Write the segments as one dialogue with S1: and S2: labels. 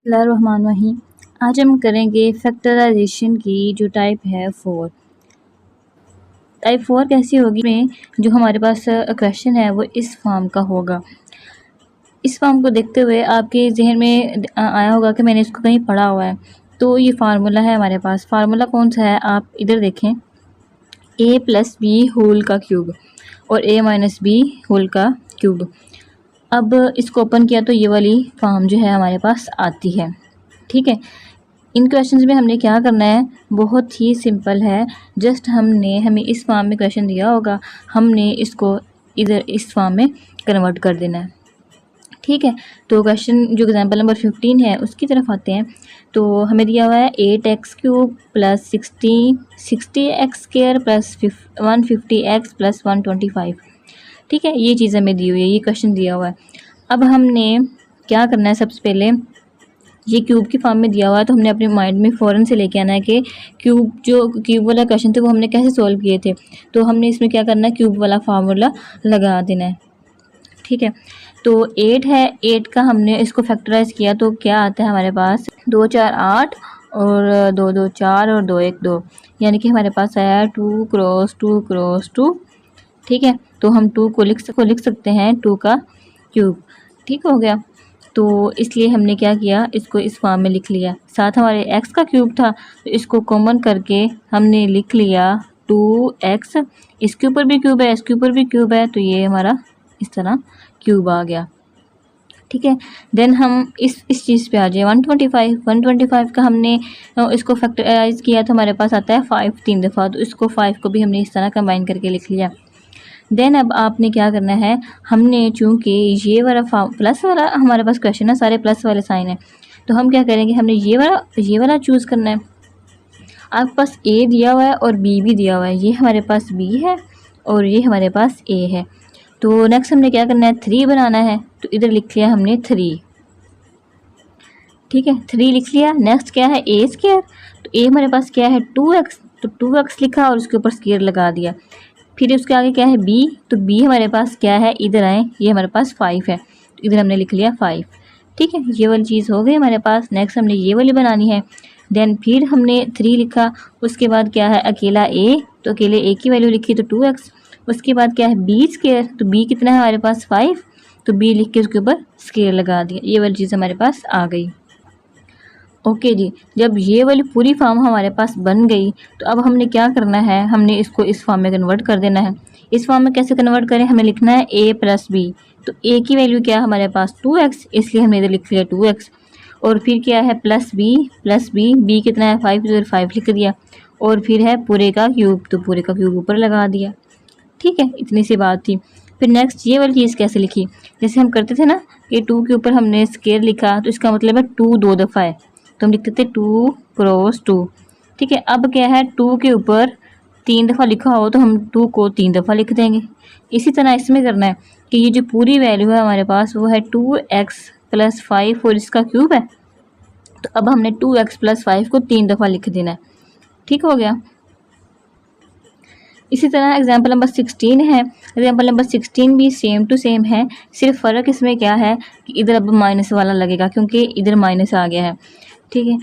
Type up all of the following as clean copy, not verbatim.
S1: बिस्मिल्लाहिर्रहमानिर्रहीम। आज हम करेंगे फैक्टराइजेशन की जो टाइप है 4। टाइप 4 कैसी होगी में जो हमारे पास क्वेश्चन है वो इस फॉर्म का होगा। इस फॉर्म को देखते हुए आपके जहन में आया होगा कि मैंने इसको कहीं पढ़ा हुआ है। तो ये फार्मूला है हमारे पास। फार्मूला कौन सा है आप इधर देखें, a प्लस बी होल का क्यूब और a माइनस बी होल का क्यूब। अब इसको ओपन किया तो ये वाली फॉर्म जो है हमारे पास आती है। ठीक है, इन क्वेश्चंस में हमने क्या करना है, बहुत ही सिंपल है। जस्ट हमें इस फॉर्म में क्वेश्चन दिया होगा, हमने इसको इधर इस फॉर्म में कन्वर्ट कर देना है। ठीक है, तो क्वेश्चन जो एग्जांपल नंबर 15 है उसकी तरफ आते हैं। तो हमें दिया हुआ है 8x³ plus 60x square plus 150x plus 125। ठीक है, ये चीज़ हमें दी हुई है, ये क्वेश्चन दिया हुआ है। अब हमने क्या करना है, सबसे पहले ये क्यूब की फॉर्म में दिया हुआ है तो हमने अपने माइंड में फ़ौरन से लेके आना है कि क्यूब वाला क्वेश्चन थे वो हमने कैसे सॉल्व किए थे। तो हमने इसमें क्या करना है, क्यूब वाला फार्मूला लगा देना है। ठीक है, तो 8 है, 8 का हमने इसको फैक्टराइज किया तो क्या आता है हमारे पास, 2 4 8 और 2 2 4 और 2 1 2, यानी कि हमारे पास आया 2 क्रॉस 2 क्रॉस 2। ठीक है, तो हम 2 को लिख सकते हैं 2 का क्यूब। ठीक हो गया, तो इसलिए हमने क्या किया, इसको इस फॉर्म में लिख लिया। साथ हमारे x का क्यूब था तो इसको कॉमन करके हमने लिख लिया 2x। इसके ऊपर भी क्यूब है, इसके ऊपर भी क्यूब है, तो ये हमारा इस तरह क्यूब आ गया। ठीक है, देन हम इस चीज़ पे आ जाए 125 का हमने इसको फैक्टराइज किया तो हमारे पास आता है 5 3 दफ़ा, तो इसको 5 को भी हमने इस तरह कंबाइन करके लिख लिया। देन अब आपने क्या करना है, हमने चूँकि ये वाला प्लस वाला हमारे पास क्वेश्चन है, सारे प्लस वाले साइन है, तो हम क्या करेंगे, हमने ये वाला चूज़ करना है। आपके पास ए दिया हुआ है और बी भी दिया हुआ है, ये हमारे पास बी है और ये हमारे पास ए है। तो नेक्स्ट हमने क्या करना है, 3 बनाना है, तो इधर लिख लिया हमने 3। ठीक है, 3 लिख लिया। नेक्स्ट क्या है, ए स्क्वायर, तो ए हमारे पास क्या है 2x, तो 2x लिखा और उसके ऊपर स्क्वायर लगा दिया। फिर उसके आगे क्या है b, तो b हमारे पास क्या है, इधर आए, ये हमारे पास 5 है, तो इधर हमने लिख लिया 5। ठीक है, ये वाली चीज़ हो गई हमारे पास। नेक्स्ट हमने ये वाली बनानी है। देन फिर हमने 3 लिखा, उसके बाद क्या है अकेला a, तो अकेले a की वैल्यू लिखी तो 2x। उसके बाद क्या है b स्क्वायर, तो b कितना है हमारे पास 5, तो b लिख के उसके ऊपर स्क्वायर लगा दिया। ये वाली चीज़ हमारे पास आ गई। ओके जी, जब ये वाली पूरी फॉर्म हमारे पास बन गई तो अब हमने क्या करना है, हमने इसको इस फॉर्म में कन्वर्ट कर देना है। इस फॉर्म में कैसे कन्वर्ट करें, हमें लिखना है a प्लस बी, तो a की वैल्यू क्या है हमारे पास 2x, इसलिए हमने इधर लिख लिया 2x। और फिर क्या है प्लस बी, b कितना है 5, इधर 5 लिख दिया। और फिर है पूरे का क्यूब, तो पूरे का क्यूब ऊपर लगा दिया। ठीक है, इतनी सी बात थी। फिर नेक्स्ट ये वाली चीज़ कैसे लिखी, जैसे हम करते थे ना कि 2 के ऊपर हमने स्क्वायर लिखा तो इसका मतलब है 2 2 दफ़ा है, तो हम लिखते थे 2 क्रॉस 2। ठीक है, अब क्या है 2 के ऊपर 3 दफ़ा लिखा हो तो हम 2 को 3 दफ़ा लिख देंगे। इसी तरह इसमें करना है कि ये जो पूरी वैल्यू है हमारे पास वो है 2x प्लस 5 और इसका क्यूब है, तो अब हमने 2x प्लस 5 को 3 दफ़ा लिख देना है। ठीक हो गया। इसी तरह एग्जाम्पल नंबर 16 है, एग्जाम्पल नंबर 16 भी सेम टू सेम है, सिर्फ फ़र्क इसमें क्या है कि इधर अब माइनस वाला लगेगा क्योंकि इधर माइनस आ गया है। ठीक है,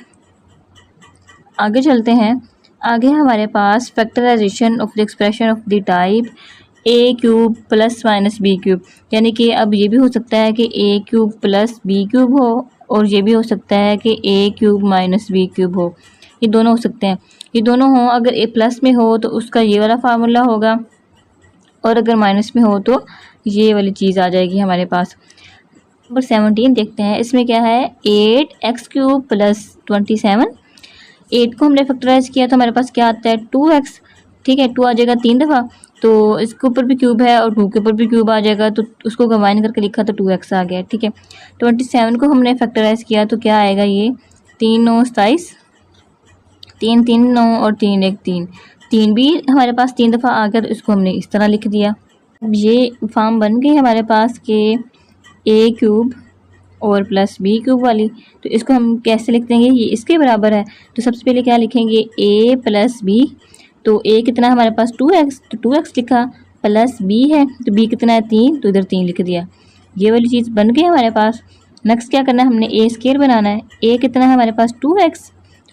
S1: आगे चलते हैं। आगे हमारे पास factorization of the expression of the type a cube plus minus b cube, यानी कि अब ये भी हो सकता है कि a cube plus b cube हो और ये भी हो सकता है कि a cube minus b cube हो, ये दोनों हो सकते हैं। ये दोनों हों, अगर ए प्लस में हो तो उसका ये वाला फार्मूला होगा और अगर माइनस में हो तो ये वाली चीज़ आ जाएगी हमारे पास। नंबर 17 देखते हैं, इसमें क्या है 8x³ प्लस 27। 8 को हमने फैक्टराइज किया तो हमारे पास क्या आता है 2x। ठीक है, 2 आ जाएगा 3 दफ़ा, तो इसके ऊपर भी क्यूब है और 2 के ऊपर भी क्यूब आ जाएगा, तो उसको कंबाइन करके लिखा तो 2x आ गया। ठीक है, 27 को हमने फैक्टराइज किया तो क्या आएगा, ये 3 9 27, 3 3 9 और 3 1 3, 3 भी हमारे पास 3 दफ़ा आ गया, तो इसको हमने इस तरह लिख दिया। अब ये फॉर्म बन गई हमारे पास के ए क्यूब और प्लस बी क्यूब वाली, तो इसको हम कैसे लिख देंगे, ये इसके बराबर है, तो सबसे पहले क्या लिखेंगे a प्लस बी, तो a कितना है हमारे पास 2x, तो 2x लिखा, प्लस b है तो b कितना है 3, तो इधर 3 लिख दिया। ये वाली चीज़ बन गई हमारे पास। नेक्स्ट क्या करना है, हमने ए स्क्वायर बनाना है। ए कितना है हमारे पास 2x,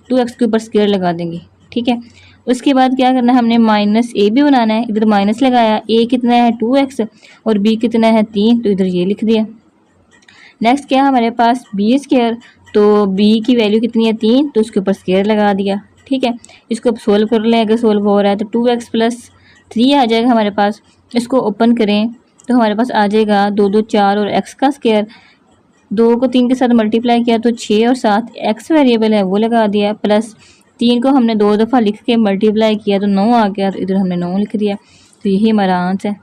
S1: 2x के ऊपर स्क्वायर लगा देंगे, ठीक है। उसके बाद क्या करना है, हमने माइनस ए भी बनाना है, इधर माइनस लगाया। ए कितना है 2x और बी कितना है 3, तो इधर ये लिख दिया। नेक्स्ट क्या है हमारे पास बी स्क्वायर, तो बी की वैल्यू कितनी है 3, तो उसके ऊपर स्क्वायर लगा दिया, ठीक है। इसको अब सोल्व कर लें, अगर सोल्व हो रहा है तो 2x प्लस 3 आ जाएगा हमारे पास। इसको ओपन करें तो हमारे पास आ जाएगा 2 2 4 और x का स्क्वायर। 2 को 3 के साथ मल्टीप्लाई किया तो 6 और 7 x वेरिएबल है वो लगा दिया, प्लस 3 को हमने 2 दफ़ा लिख के मल्टीप्लाई किया तो 9 आ गया, तो इधर हमने 9 लिख दिया। तो यही हमारा आंसर है,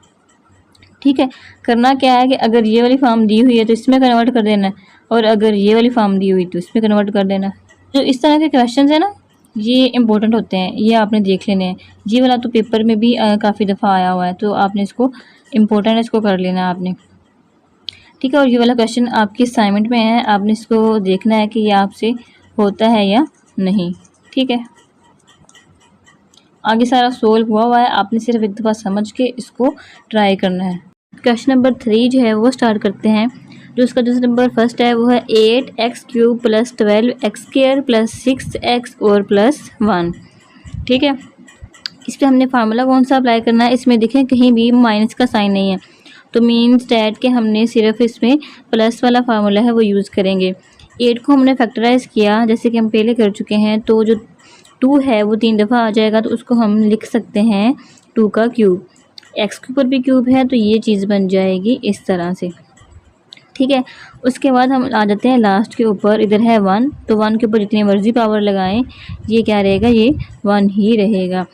S1: ठीक है। करना क्या है कि अगर ये वाली फॉर्म दी हुई है तो इसमें कन्वर्ट कर देना है, और अगर ये वाली फॉर्म दी हुई तो इसमें कन्वर्ट कर देना। जो इस तरह के क्वेश्चन है ना, ये इंपॉर्टेंट होते हैं, ये आपने देख लेने हैं। ये वाला तो पेपर में भी काफ़ी दफ़ा आया हुआ है, तो आपने इसको इम्पोर्टेंट इसको कर लेना है आपने, ठीक है। और ये वाला क्वेश्चन आपकी असाइनमेंट में है, आपने इसको देखना है कि ये आपसे होता है या नहीं, ठीक है। आगे सारा सोल्व हुआ है, आपने सिर्फ एक दफ़ा समझ के इसको ट्राई करना है। क्वेश्चन नंबर 3 जो है वो स्टार्ट करते हैं। जो इसका जो नंबर फर्स्ट है वो है 8x³ plus 12x² plus 6x और प्लस 1, ठीक है। इस पर हमने फार्मूला कौन सा अप्लाई करना है, इसमें देखें कहीं भी माइनस का साइन नहीं है, तो मीन्स डैट के हमने सिर्फ इसमें प्लस वाला फार्मूला है वो यूज़ करेंगे। 8 को हमने फैक्टराइज किया जैसे कि हम पहले कर चुके हैं, तो जो 2 है वो 3 दफ़ा आ जाएगा, तो उसको हम लिख सकते हैं 2 का क्यूब। x के ऊपर भी क्यूब है तो ये चीज़ बन जाएगी इस तरह से, ठीक है। उसके बाद हम आ जाते हैं लास्ट के ऊपर, इधर है 1, तो 1 के ऊपर जितनी मर्जी पावर लगाएं ये क्या रहेगा, ये 1 ही रहेगा।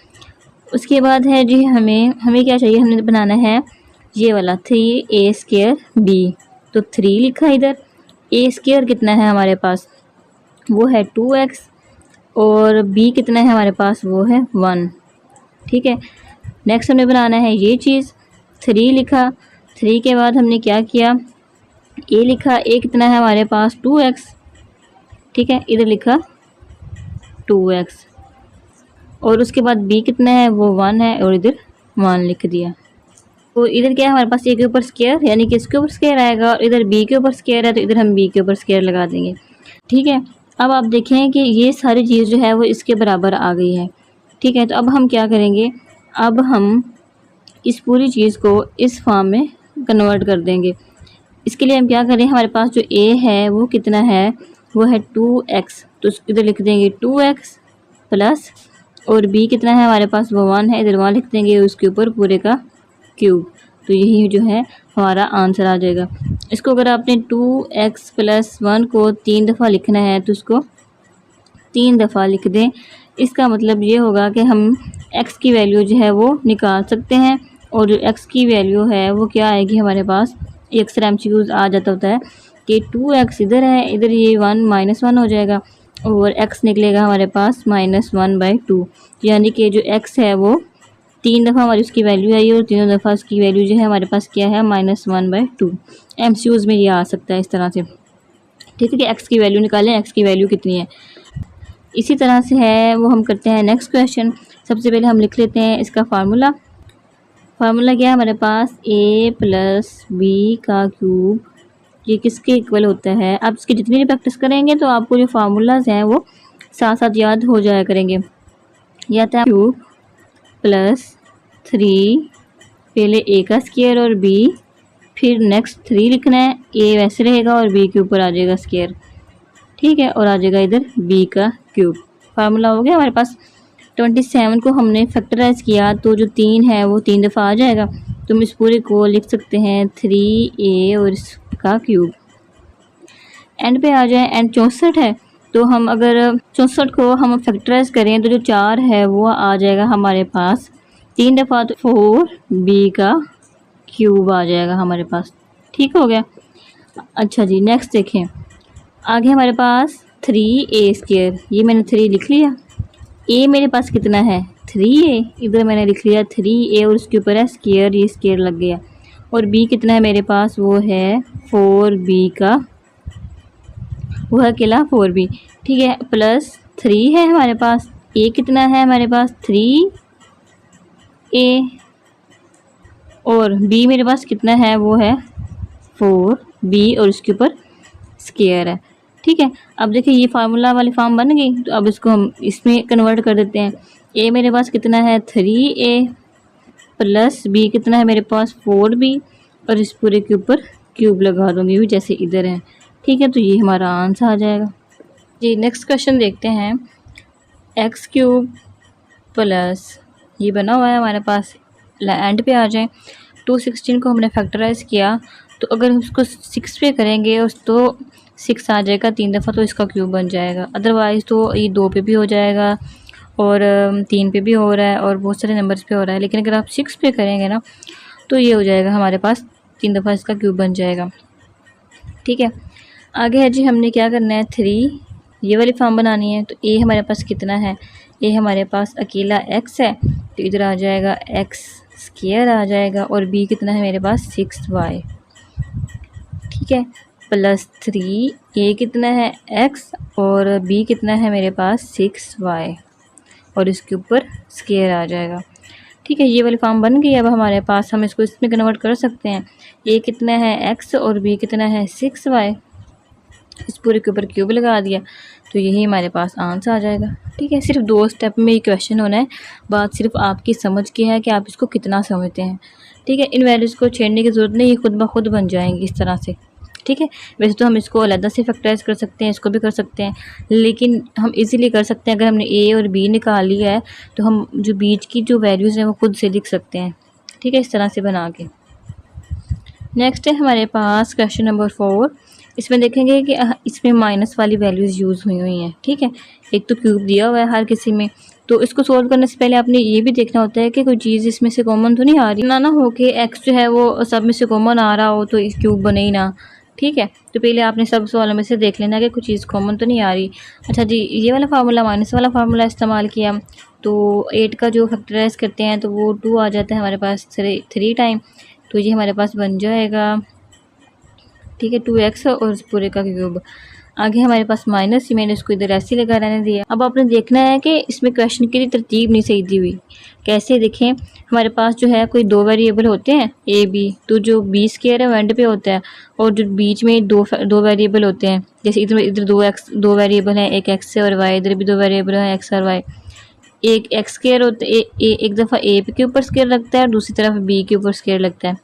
S1: उसके बाद है जी हमें क्या चाहिए, हमने बनाना है ये वाला 3a²b, तो 3 लिखा इधर। a² कितना है हमारे पास, वो है 2x, और b कितना है हमारे पास, वो है 1, ठीक है। नेक्स्ट हमें बनाना है ये चीज़, 3 लिखा। 3 के बाद हमने क्या किया, a लिखा। a कितना है हमारे पास 2x, ठीक है, इधर लिखा 2x, और उसके बाद b कितना है वो 1 है, और इधर 1 लिख दिया। तो इधर क्या है हमारे पास a के ऊपर स्क्वायर, यानी कि इसके ऊपर स्क्वायर आएगा, और इधर b के ऊपर स्क्वायर है तो इधर हम b के ऊपर स्क्वायर लगा देंगे, ठीक है। अब आप देखें कि ये सारी चीज़ जो है वो इसके बराबर आ गई है, ठीक है। तो अब हम क्या करेंगे, अब हम इस पूरी चीज़ को इस फॉर्म में कन्वर्ट कर देंगे। इसके लिए हम क्या करें, हमारे पास जो a है वो कितना है, वो है 2x, तो इधर लिख देंगे 2x प्लस, और b कितना है हमारे पास, वो 1 है, इधर 1 लिख देंगे, उसके ऊपर पूरे का क्यूब। तो यही जो है हमारा आंसर आ जाएगा। इसको अगर आपने 2x प्लस 1 को 3 दफ़ा लिखना है तो उसको 3 दफ़ा लिख दें। इसका मतलब ये होगा कि हम x की वैल्यू जो है वो निकाल सकते हैं, और जो x की वैल्यू है वो क्या आएगी हमारे पास, ये अक्सर MCQs आ जाता होता है कि 2x इधर है, इधर ये 1 -1 हो जाएगा, और x निकलेगा हमारे पास -1/2, यानी कि जो x है वो 3 दफ़ा हमारी उसकी वैल्यू आई, और तीनों दफ़ा उसकी वैल्यू जो है हमारे पास क्या है, -1/2। MCQs में ये आ सकता है इस तरह से, ठीक है, कि x की वैल्यू निकालें, x की वैल्यू कितनी है। इसी तरह से है वो हम करते हैं नेक्स्ट क्वेश्चन। सबसे पहले हम लिख लेते हैं इसका फार्मूला। फार्मूला क्या है हमारे पास, a + b का क्यूब, ये किसके इक्वल होता है। आप इसकी जितनी भी प्रैक्टिस करेंगे तो आपको जो फार्मूलाज हैं वो साथ साथ याद हो जाया करेंगे। या तो क्यूब प्लस 3, पहले a का स्क्वायर और b, फिर नेक्स्ट 3 लिखना है, a वैसे रहेगा और b के ऊपर आ जाएगा स्क्वायर, ठीक है, और आ जाएगा इधर b का क्यूब। फार्मूला हो गया हमारे पास। 27 को हमने फैक्टराइज किया तो जो 3 है वो 3 दफ़ा आ जाएगा, तो हम इस पूरे को लिख सकते हैं 3a और इसका क्यूब। एंड पे आ जाए, एंड 64 है, तो हम अगर 64 को हम फैक्टराइज करें तो जो 4 है वो आ जाएगा हमारे पास 3 दफ़ा, तो 4b का क्यूब आ जाएगा हमारे पास, ठीक हो गया। अच्छा जी, नेक्स्ट देखें, आगे हमारे पास 3a², ये मैंने 3 लिख लिया। a मेरे पास कितना है 3a, इधर मैंने लिख लिया 3a, और उसके ऊपर है स्क्वायर, ये स्क्वायर लग गया। और b कितना है मेरे पास, वो है 4b का, वो है अकेला 4b, ठीक है, प्लस 3 है हमारे पास। a कितना है हमारे पास 3a, और b मेरे पास कितना है, वो है 4b, और उसके ऊपर स्क्वायर है। ठीक है, अब देखिए ये फार्मूला वाली फॉर्म बन गई, तो अब इसको हम इसमें कन्वर्ट कर देते हैं। ए मेरे पास कितना है 3a प्लस बी कितना है मेरे पास 4b, और इस पूरे के ऊपर क्यूब लगा दूंगी जैसे इधर है। ठीक है, तो ये हमारा आंसर आ जाएगा जी। नेक्स्ट क्वेश्चन देखते हैं। एक्स क्यूब प्लस ये बना हुआ है हमारे पास, एंड पे आ जाए। 216 को हमने फैक्टराइज किया, तो अगर हम उसको 6 पे करेंगे उस तो 6 आ जाएगा 3 दफ़ा, तो इसका क्यूब बन जाएगा। अदरवाइज़ तो ये 2 पे भी हो जाएगा और 3 पे भी हो रहा है और बहुत सारे नंबर्स पे हो रहा है। लेकिन अगर आप 6 पे करेंगे ना तो ये हो जाएगा हमारे पास 3 दफ़ा इसका क्यूब बन जाएगा। ठीक है, आगे है जी, हमने क्या करना है 3 ये वाली फॉर्म बनानी है। तो ए हमारे पास कितना है, ए हमारे पास अकेला x है, तो इधर आ जाएगा x स्क्वायर आ जाएगा, और b कितना है मेरे पास 6y। ठीक है, प्लस 3 ए कितना है x और b कितना है मेरे पास 6y, और इसके ऊपर स्क्वायर आ जाएगा। ठीक है, ये वाली फॉर्म बन गई। अब हमारे पास हम इसको इसमें कन्वर्ट कर सकते हैं। ए कितना है x और b कितना है 6y, इस पूरे के ऊपर क्यूब लगा दिया, तो यही हमारे पास आंसर आ जाएगा। ठीक है, सिर्फ 2 स्टेप में ये क्वेश्चन होना है, बात सिर्फ आपकी समझ की है कि आप इसको कितना समझते हैं। ठीक है, इन वैल्यूज़ को छेड़ने की ज़रूरत नहीं, ये खुद ब खुद बन जाएंगी इस तरह से। ठीक है, वैसे तो हम इसको अलग से फैक्टराइज कर सकते हैं, इसको भी कर सकते हैं, लेकिन हम इजीली कर सकते हैं। अगर हमने ए और बी निकाल लिया है तो हम जो बीच की जो वैल्यूज़ हैं वो खुद से लिख सकते हैं। ठीक है, इस तरह से बना के। नेक्स्ट है हमारे पास क्वेश्चन नंबर 4। इसमें देखेंगे कि इसमें माइनस वाली वैल्यूज़ यूज़ हुई हैं। ठीक है, एक तो क्यूब दिया हुआ है हर किसी में, तो इसको सोल्व करने से पहले आपने ये भी देखना होता है कि कोई चीज़ इसमें से कॉमन तो नहीं आ रही ना हो कि एक्स जो है वो सब में से कॉमन आ रहा हो तो इस क्यूब बने ही ना। ठीक है, तो पहले आपने सब सवालों में से देख लेना कि कोई चीज़ कॉमन तो नहीं आ रही। अच्छा जी, ये वाला फार्मूला माइनस वाला फार्मूला इस्तेमाल किया, तो 8 का जो फैक्टराइज करते हैं तो वो 2 आ जाता है हमारे पास 3 टाइम, तो ये हमारे पास बन जाएगा। ठीक है, 2x और इस पूरे का क्यूब। आगे हमारे पास माइनस, मैंने इसको इधर ऐसे लगा रहने दिया। अब आपने देखना है कि इसमें क्वेश्चन की तरतीब नहीं सही दी हुई। कैसे देखें, हमारे पास जो है कोई 2 वेरिएबल होते हैं ए बी, तो जो बी स्क्वायर है वो एंड पे होता है, और जो बीच में दो वेरिएबल होते हैं, जैसे इधर इधर 2 वेरिएबल हैं, एक एक्स है और वाई, इधर भी 2 वेरिएबल हैं एक्स और वाई। एक एक्स स्क्वायर होता है, एक दफ़ा ए के ऊपर स्क्वायर लगता है और दूसरी तरफ बी के ऊपर स्क्वायर लगता है।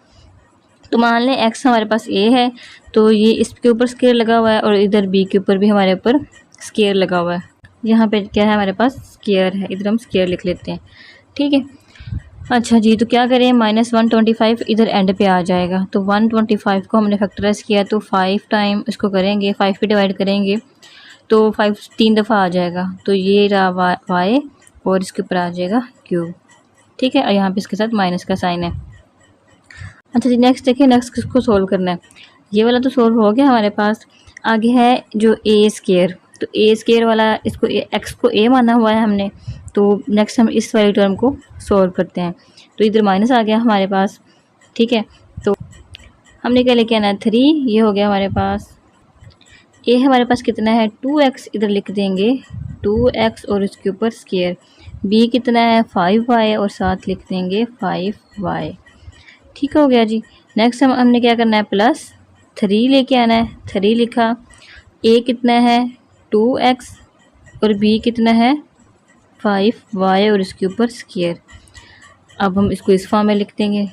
S1: तो मान लें एक्स हमारे पास ए है, तो ये इसके ऊपर स्क्वायर लगा हुआ है और इधर बी के ऊपर भी हमारे ऊपर स्क्वायर लगा हुआ है। यहाँ पे क्या है हमारे पास स्क्वायर है, इधर हम स्क्वायर लिख लेते हैं। ठीक है, अच्छा जी, तो क्या करें -125 इधर एंड पे आ जाएगा, तो 125 को हमने फैक्टराइज किया तो 5 टाइम इसको करेंगे, 5 पे डिवाइड करेंगे तो 5 3 दफ़ा आ जाएगा, तो ये रहा वाई और इसके ऊपर आ जाएगा क्यूब। ठीक है, और यहाँ पे इसके साथ माइनस का साइन है। अच्छा जी, नेक्स्ट देखिए, नेक्स्ट किसको सोल्व करना है। ये वाला तो सोल्व हो गया हमारे पास। आगे है जो ए स्क्वायर, तो ए स्क्वायर वाला इसको एक्स को ए माना हुआ है हमने, तो नेक्स्ट हम इस वाली टर्म को सोल्व करते हैं। तो इधर माइनस आ गया हमारे पास। ठीक है, तो हमने क्या लेके आना है 3, ये हो गया हमारे पास। ए हमारे पास कितना है 2x, इधर लिख देंगे 2x और इसके ऊपर स्क्वायर। बी कितना है 5y और साथ लिख देंगे 5y। ठीक हो गया जी। नेक्स्ट हमने क्या करना है +3 लेके आना है, 3 लिखा। ए कितना है 2x और बी कितना है 5y और इसके ऊपर स्क्वायर। अब हम इसको इस फॉर्म में लिख देंगे।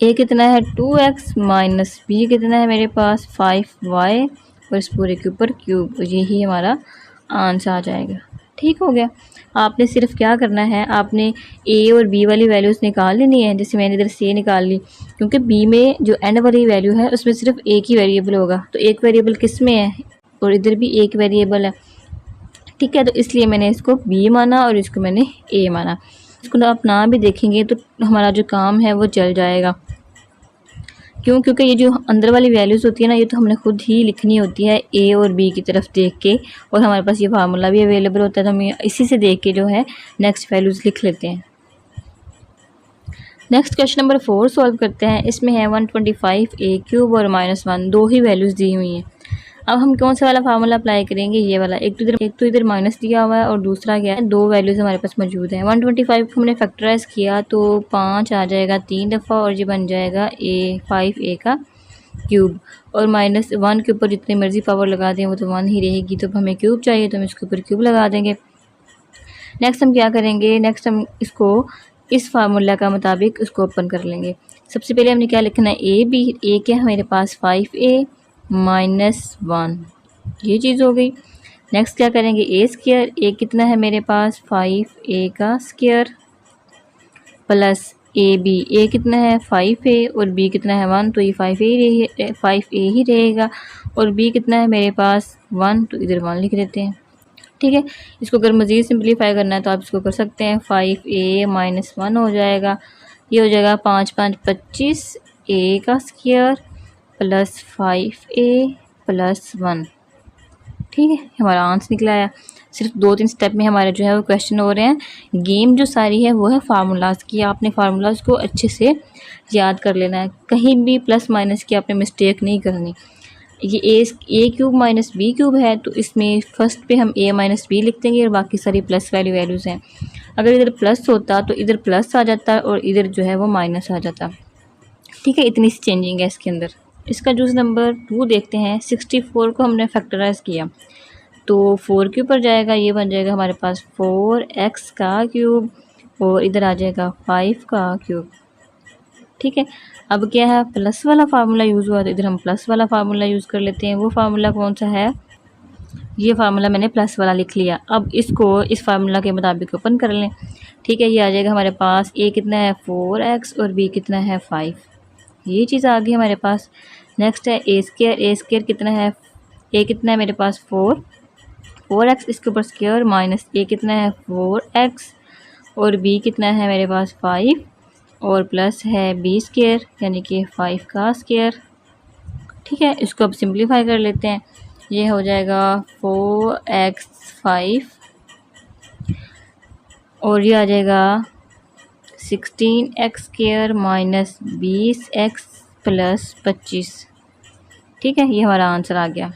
S1: ए कितना है 2x माइनस बी कितना है मेरे पास 5y और इस पूरे के ऊपर क्यूब, यही हमारा आंसर आ जाएगा। ठीक हो गया। आपने सिर्फ क्या करना है, आपने ए और बी वाली वैल्यूज़ निकाल लेनी है। जैसे मैंने इधर से निकाल ली, क्योंकि बी में जो एंड वाली वैल्यू है उसमें सिर्फ एक ही वेरिएबल होगा, तो एक वेरिएबल किस में है और इधर भी एक वेरिएबल है। ठीक है, तो इसलिए मैंने इसको बी माना और इसको मैंने ए माना। इसको आप ना भी देखेंगे तो हमारा जो काम है वो चल जाएगा। क्यों? क्योंकि ये जो अंदर वाली वैल्यूज़ होती है ना, ये तो हमने खुद ही लिखनी होती है ए और बी की तरफ देख के, और हमारे पास ये फार्मूला भी अवेलेबल होता है, तो हम इसी से देख के जो है नेक्स्ट वैल्यूज़ लिख लेते हैं। नेक्स्ट क्वेश्चन नंबर 4 सॉल्व करते हैं। इसमें है 125a³ और -1, दो ही वैल्यूज़ दी हुई हैं। अब हम कौन सा वाला फार्मूला अप्लाई करेंगे, ये वाला। एक तो इधर माइनस दिया हुआ है और दूसरा क्या है, दो वैल्यूज़ हमारे पास मौजूद हैं। 125 को हमने फैक्टराइज किया तो 5 आ जाएगा 3 दफ़ा और ये बन जाएगा 5a का क्यूब, और -1 के ऊपर जितनी मर्ज़ी पावर लगा दें वो तो 1 ही रहेगी। तो हमें क्यूब चाहिए तो हम इसके ऊपर क्यूब लगा देंगे। नेक्स्ट हम क्या करेंगे, नेक्स्ट हम इसको इस फार्मूला का मुताबिक इसको ओपन कर लेंगे। सबसे पहले हमने क्या लिखना है, ए बी। ए क्या है मेरे पास 5a -1, ये चीज़ हो गई। नेक्स्ट क्या करेंगे, ए स्क्वायर। ए कितना है मेरे पास 5a का स्क्वायर प्लस ए बी। ए कितना है 5a और बी कितना है 1, तो ये 5a ही रहेगा। और बी कितना है मेरे पास 1, तो इधर 1 लिख देते हैं। ठीक है, इसको अगर मज़ीद सिंपलीफाई करना है तो आप इसको कर सकते हैं। 5a -1 हो जाएगा, ये हो जाएगा 5 5 25 a का स्क्वायर प्लस 5a प्लस 1। ठीक है, हमारा आंसर निकला है। सिर्फ 2-3 स्टेप में हमारे जो है वो क्वेश्चन हो रहे हैं। गेम जो सारी है वो है फार्मूलाज़ की, आपने फार्मूलाज़ को अच्छे से याद कर लेना है, कहीं भी प्लस माइनस की आपने मिस्टेक नहीं करनी। ये ए क्यूब माइनस बी क्यूब है, तो इसमें फर्स्ट पे हम ए माइनस बी लिख देंगे और बाकी सारी प्लस वैल्यूज़ हैं। अगर इधर प्लस होता तो इधर प्लस आ जाता और इधर जो है वो माइनस आ जाता। ठीक है, इतनी सी चेंजिंग है इसके अंदर। इसका जूस नंबर 2 देखते हैं। 64 को हमने फैक्टराइज किया तो 4 के ऊपर जाएगा, ये बन जाएगा हमारे पास 4x का क्यूब और इधर आ जाएगा 5 का क्यूब। ठीक है, अब क्या है, प्लस वाला फार्मूला यूज़ हुआ तो इधर हम प्लस वाला फार्मूला यूज़ कर लेते हैं। वो फार्मूला कौन सा है, ये फार्मूला मैंने प्लस वाला लिख लिया। अब इसको इस फार्मूला के मुताबिक ओपन कर लें। ठीक है, ये आ जाएगा हमारे पास ए कितना है 4x और बी कितना है 5, ये चीज़ आ गई हमारे पास। नेक्स्ट है ए स्क्वायर। ए स्क्वायर कितना है, ए कितना है मेरे पास 4x, इसके ऊपर स्क्वायर माइनस ए कितना है 4x और बी कितना है मेरे पास 5 और प्लस है बी स्क्वायर यानी कि 5 का स्क्वायर। ठीक है, इसको अब सिंप्लीफाई कर लेते हैं। ये हो जाएगा 4x5 और ये आ जाएगा 16x square minus 20x plus 25। ठीक है, ये हमारा आंसर आ गया।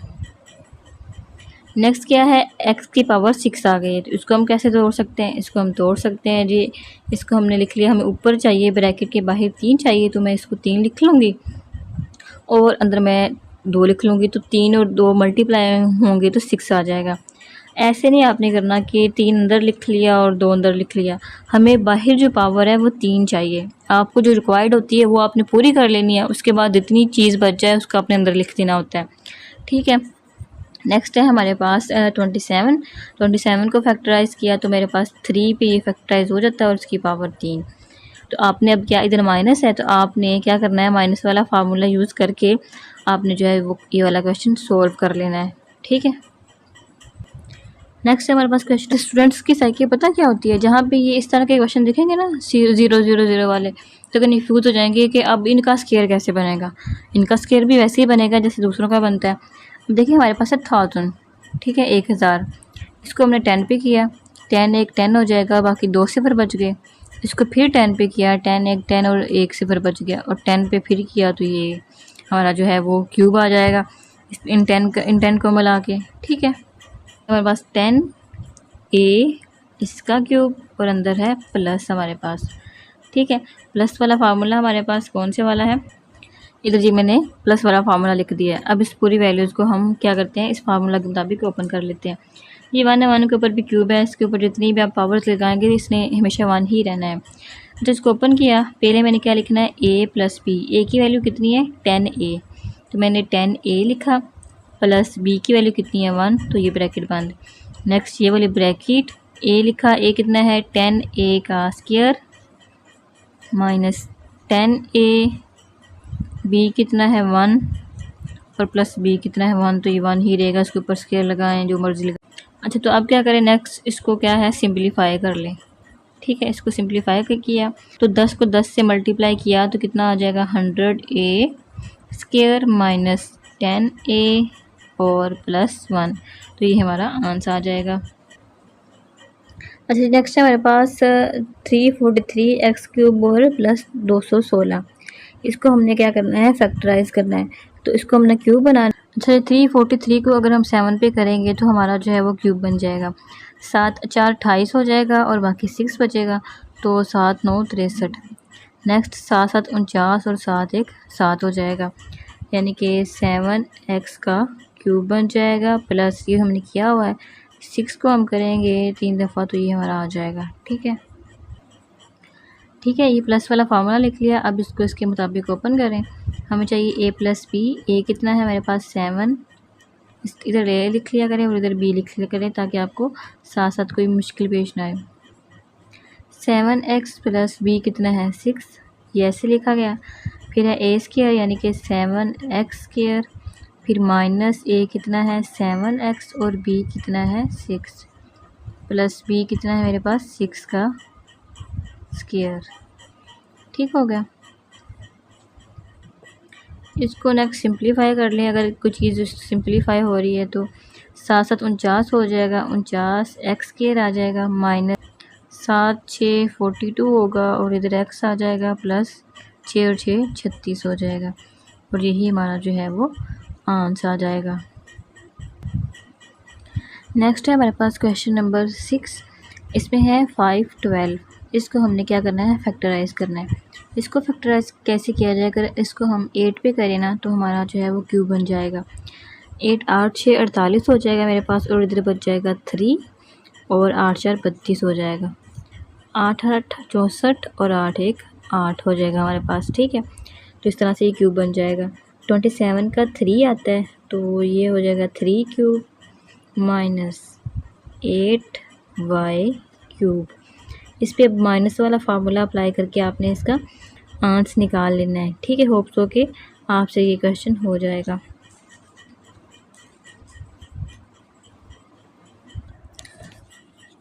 S1: नेक्स्ट क्या है, x की पावर 6 आ गई है, तो इसको हम कैसे तोड़ सकते हैं, इसको हम तोड़ सकते हैं जी। इसको हमने लिख लिया, हमें ऊपर चाहिए ब्रैकेट के बाहर 3 चाहिए, तो मैं इसको 3 लिख लूँगी और अंदर मैं 2 लिख लूँगी, तो 3 और 2 मल्टीप्लाई होंगे तो 6 आ जाएगा। ऐसे नहीं आपने करना कि 3 अंदर लिख लिया और 2 अंदर लिख लिया, हमें बाहर जो पावर है वो 3 चाहिए। आपको जो रिक्वायर्ड होती है वो आपने पूरी कर लेनी है, उसके बाद जितनी चीज़ बच जाए उसका अपने अंदर लिख देना होता है। ठीक है, नेक्स्ट है हमारे पास 27 को फैक्टराइज़ किया तो मेरे पास 3 पे ये फैक्टराइज़ हो जाता है और उसकी पावर 3। तो आपने अब क्या, इधर माइनस है तो आपने क्या करना है, माइनस वाला फार्मूला यूज़ करके आपने जो है वो ये वाला क्वेश्चन सोल्व कर लेना है। ठीक है, नेक्स्ट हमारे पास क्वेश्चन, स्टूडेंट्स की साइकिल पता क्या होती है, जहाँ पे ये इस तरह के क्वेश्चन दिखेंगे ना 0 0 0 0 वाले, तो कन्फ्यूज हो जाएंगे कि अब इनका स्केयर कैसे बनेगा। इनका स्केयर भी वैसे ही बनेगा जैसे दूसरों का बनता है। अब देखिए हमारे पास है 1000, ठीक है 1000, इसको हमने 10 पे किया, 10 एक 10 हो जाएगा, बाकी 2 सिफर बच गए। इसको फिर 10 पे किया, 10 एक 10 और 1 सिफर बच गया, और 10 पे फिर किया तो ये हमारा जो है वो क्यूब आ जाएगा इन 10 को मिला के। ठीक है, हमारे पास 10a इसका क्यूब और अंदर है प्लस हमारे पास। ठीक है, प्लस वाला फार्मूला हमारे पास कौन से वाला है, इधर जी मैंने प्लस वाला फार्मूला लिख दिया है। अब इस पूरी वैल्यूज़ को हम क्या करते हैं, इस फार्मूला के मुताबिक ओपन कर लेते हैं। ये 1 है, 1 के ऊपर भी क्यूब है, इसके ऊपर जितनी भी आप पावर्स लगाएंगे इसने हमेशा 1 ही रहना है। तो इसको ओपन किया, पहले मैंने क्या लिखना है a प्लस बी। ए की वैल्यू कितनी है 10a, तो मैंने 10a लिखा, प्लस बी की वैल्यू कितनी है 1, तो ये ब्रैकेट बंद। नेक्स्ट ये वाली ब्रैकेट, a लिखा, a कितना है 10a का स्क्वायर माइनस 10a, बी कितना है 1 और प्लस बी कितना है 1, तो ये 1 ही रहेगा, इसके ऊपर स्क्वायर लगाएं जो मर्जी लगाएं। अच्छा, तो अब क्या करें, नेक्स्ट इसको क्या है सिंपलीफाई कर लें। ठीक है, इसको सिंपलीफाई किया तो 10 को 10 से मल्टीप्लाई किया तो कितना आ जाएगा 100a स्क्वायर माइनस 10a और प्लस 1, तो ये हमारा आंसर आ जाएगा। अच्छा, नेक्स्ट है हमारे पास 343x क्यूब और प्लस 216, इसको हमने क्या करना है फैक्टराइज करना है, तो इसको हमने क्यूब बनाना। अच्छा, 343 को अगर हम 7 पे करेंगे तो हमारा जो है वो क्यूब बन जाएगा, 7 4 28 हो जाएगा और बाकी 6 बचेगा, तो 7 9 63। नेक्स्ट 7 7 49 और 7 1 7 हो जाएगा। यानी कि 7x का क्यूब बन जाएगा, प्लस ये हमने किया हुआ है 6 को हम करेंगे 3 दफ़ा तो ये हमारा आ जाएगा। ठीक है, ठीक है, ये प्लस वाला फार्मूला लिख लिया। अब इसको इसके मुताबिक ओपन करें। हमें चाहिए a प्लस बी। ए कितना है मेरे पास 7, इधर ए लिख लिया करें और इधर बी लिख लिया करें ताकि आपको साथ साथ कोई मुश्किल पेश ना आए। 7x प्लस बी कितना है 6, ये ऐसे लिखा गया। फिर है ए स्क्वायर यानी कि 7x स्क्वायर, फिर माइनस ए कितना है 7x और बी कितना है 6, प्लस बी कितना है मेरे पास 6 का स्क्वायर। ठीक हो गया। इसको नेक्स्ट सिंप्लीफाई कर लें। अगर कोई चीज़ सिंप्लीफाई हो रही है तो 7 7 49 हो जाएगा, 49 एक्स स्क्वायर आ जाएगा, माइनस 7 6 42 होगा और इधर एक्स आ जाएगा, प्लस 6 और 6 36 हो जाएगा और यही हमारा जो है वो आंसर आ जाएगा। नेक्स्ट है हमारे पास क्वेश्चन नंबर 6। इसमें है 5 12। इसको हमने क्या करना है, फैक्टराइज करना है। इसको फैक्टराइज कैसे किया जाए, अगर इसको हम 8 पे करें ना तो हमारा जो है वो क्यूब बन जाएगा। 8 8 6 48 हो जाएगा मेरे पास और इधर बच जाएगा 3 और 8 4 32 हो जाएगा। 8 8 64 और 8 1 8 हो जाएगा हमारे पास। ठीक है, तो इस तरह से ये क्यूब बन जाएगा। 27 का 3 आता है तो ये हो जाएगा 3 क्यूब माइनस 8y क्यूब। इस पे अब माइनस वाला फार्मूला अप्लाई करके आपने इसका आंसर निकाल लेना है। ठीक है, होप सो के आपसे ये क्वेश्चन हो जाएगा।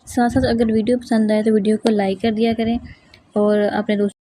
S1: साथ साथ अगर वीडियो पसंद आए तो वीडियो को लाइक कर दिया करें और अपने दोस्तों